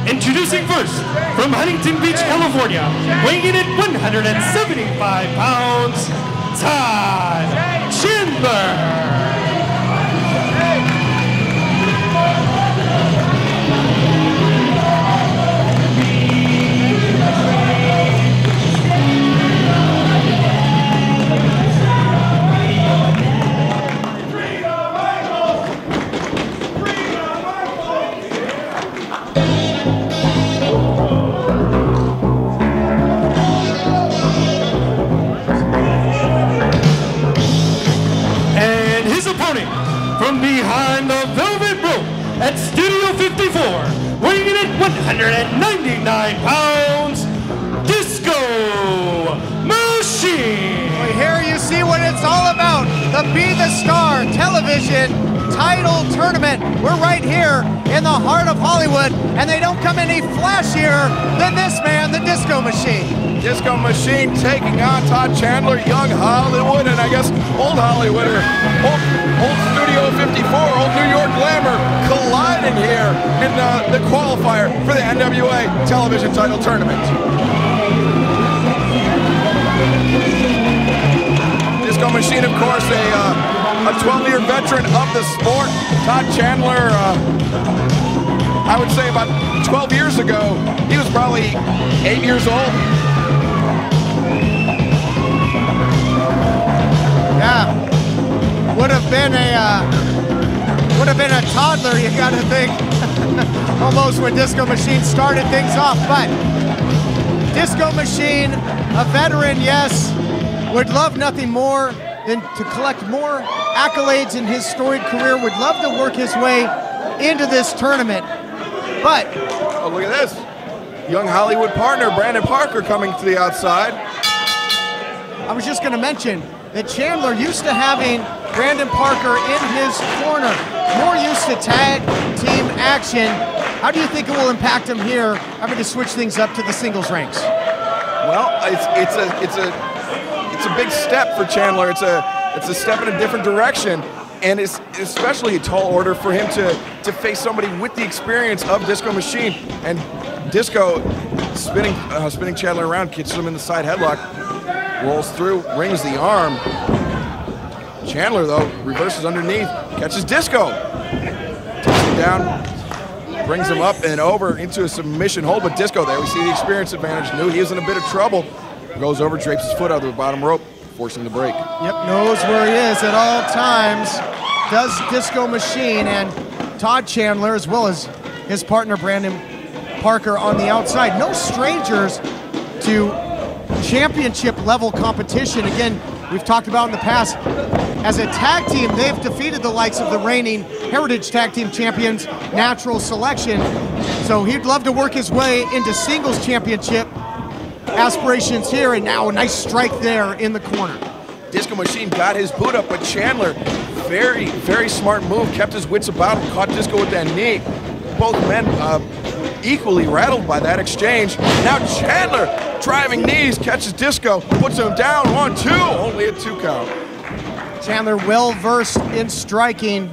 Introducing first, from Huntington Beach, California, weighing in at 175 pounds, Todd Chandler. From behind the velvet rope at Studio 54, weighing in at 199 pounds, Disco Machine. Well, here you see what it's all about, the Be the Star television title tournament. We're right here in the heart of Hollywood, and they don't come any flashier than this man, the Disco Machine. Disco Machine taking on Todd Chandler, young Hollywood, and I guess old Hollywooder, old Studio 54, old New York glamour, colliding here in the qualifier for the NWA television title tournament. Disco Machine, of course, a 12-year veteran of the sport. Todd Chandler, I would say about 12 years ago, he was probably 8 years old. Yeah, would have been a toddler, you got to think, almost when Disco Machine started things off. But Disco Machine, a veteran, yes, would love nothing more than to collect more accolades in his storied career. Would love to work his way into this tournament. But oh, look at this, young Hollywood partner Brandon Parker coming to the outside. I was just going to mention that Chandler used to having Brandon Parker in his corner, more used to tag team action. How do you think it will impact him here, having to switch things up to the singles ranks? Well, it's a big step for Chandler. It's a step in a different direction, and it's especially a tall order for him to face somebody with the experience of Disco Machine. And Disco spinning Chandler around, catches him in the side headlock. Rolls through, rings the arm. Chandler, though, reverses underneath, catches Disco. Takes him down, brings him up and over into a submission hold, but Disco there, we see the experience advantage, knew he was in a bit of trouble. Goes over, drapes his foot out of the bottom rope, forcing the break. Yep, knows where he is at all times. Does Disco Machine, and Todd Chandler, as well as his partner Brandon Parker on the outside. No strangers to championship level competition. Again, we've talked about in the past, as a tag team, they've defeated the likes of the reigning Heritage Tag Team Champions, Natural Selection. So he'd love to work his way into singles championship aspirations here, and now a nice strike there in the corner. Disco Machine got his boot up, but Chandler, very, very smart move, kept his wits about him, caught Disco with that knee. Both men equally rattled by that exchange. Now Chandler, driving knees, catches Disco, puts him down, 1-2, only a 2 count. Chandler well-versed in striking,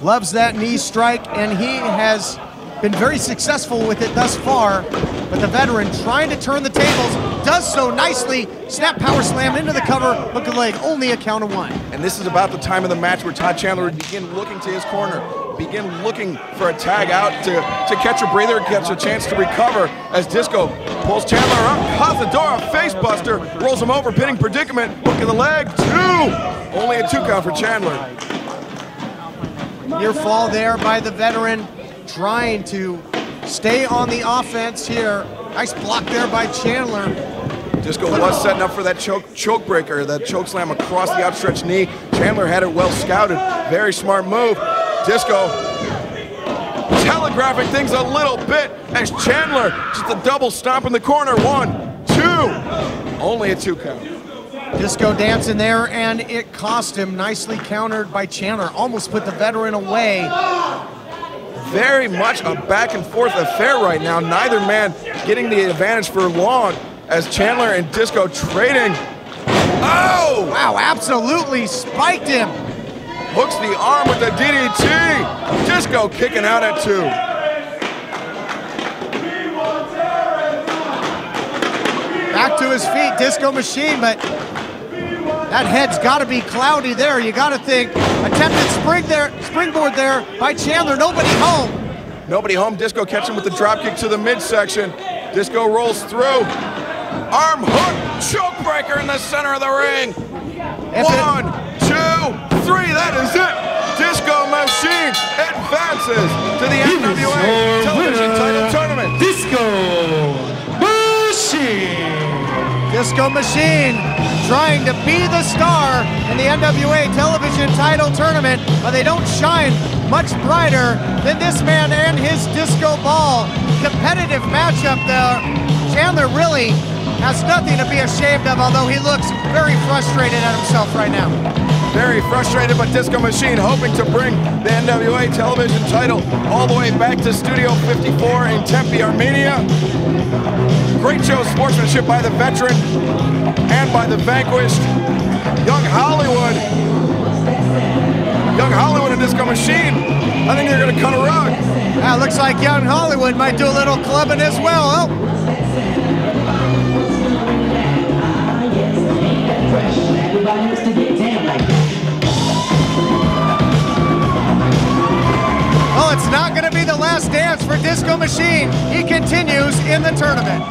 loves that knee strike, and he has been very successful with it thus far. But the veteran trying to turn the tables, does so nicely. Snap power slam into the cover, hook and leg, only a count of 1. And this is about the time of the match where Todd Chandler would begin looking to his corner, begin looking for a tag out to catch a breather, catch a chance to recover as Disco pulls Chandler up, caught the door, a face buster, rolls him over, pinning predicament, hook in the leg, 2! Only a 2 count for Chandler. Near fall there by the veteran, trying to stay on the offense here. Nice block there by Chandler. Disco was setting up for that choke breaker, that choke slam across the outstretched knee. Chandler had it well scouted. Very smart move. Disco telegraphing things a little bit as Chandler just a double stomp in the corner. 1, 2. Only a 2 count. Disco dancing there, and it cost him. Nicely countered by Chandler. Almost put the veteran away. Very much a back and forth affair right now. Neither man getting the advantage for long as Chandler and Disco trading. Oh! Wow, absolutely spiked him. Hooks the arm with the DDT. Disco kicking out at 2. Back to his feet, Disco Machine, but that head's got to be cloudy there. You got to think. Attempted springboard there by Chandler. Nobody home. Nobody home. Disco catching with the dropkick to the midsection. Disco rolls through. Arm hook, choke breaker in the center of the ring. 1, 2, 3, that is it. Disco Machine advances to the NWA Television Title Tournament. Disco Machine. Disco Machine trying to be the star in the NWA Television Title Tournament, but they don't shine much brighter than this man and his disco ball. Competitive matchup there. Chandler really has nothing to be ashamed of, although he looks very frustrated at himself right now. Very frustrated, but Disco Machine hoping to bring the NWA Television title all the way back to Studio 54 in Tempe, Armenia. Great show of sportsmanship by the veteran and by the vanquished. Young Hollywood and Disco Machine, I think they're going to cut a rug. Yeah, looks like Young Hollywood might do a little clubbing as well. Well, it's not going to be the last dance for Disco Machine. He continues in the tournament.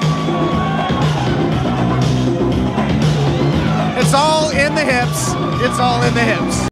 It's all in the hips. It's all in the hips.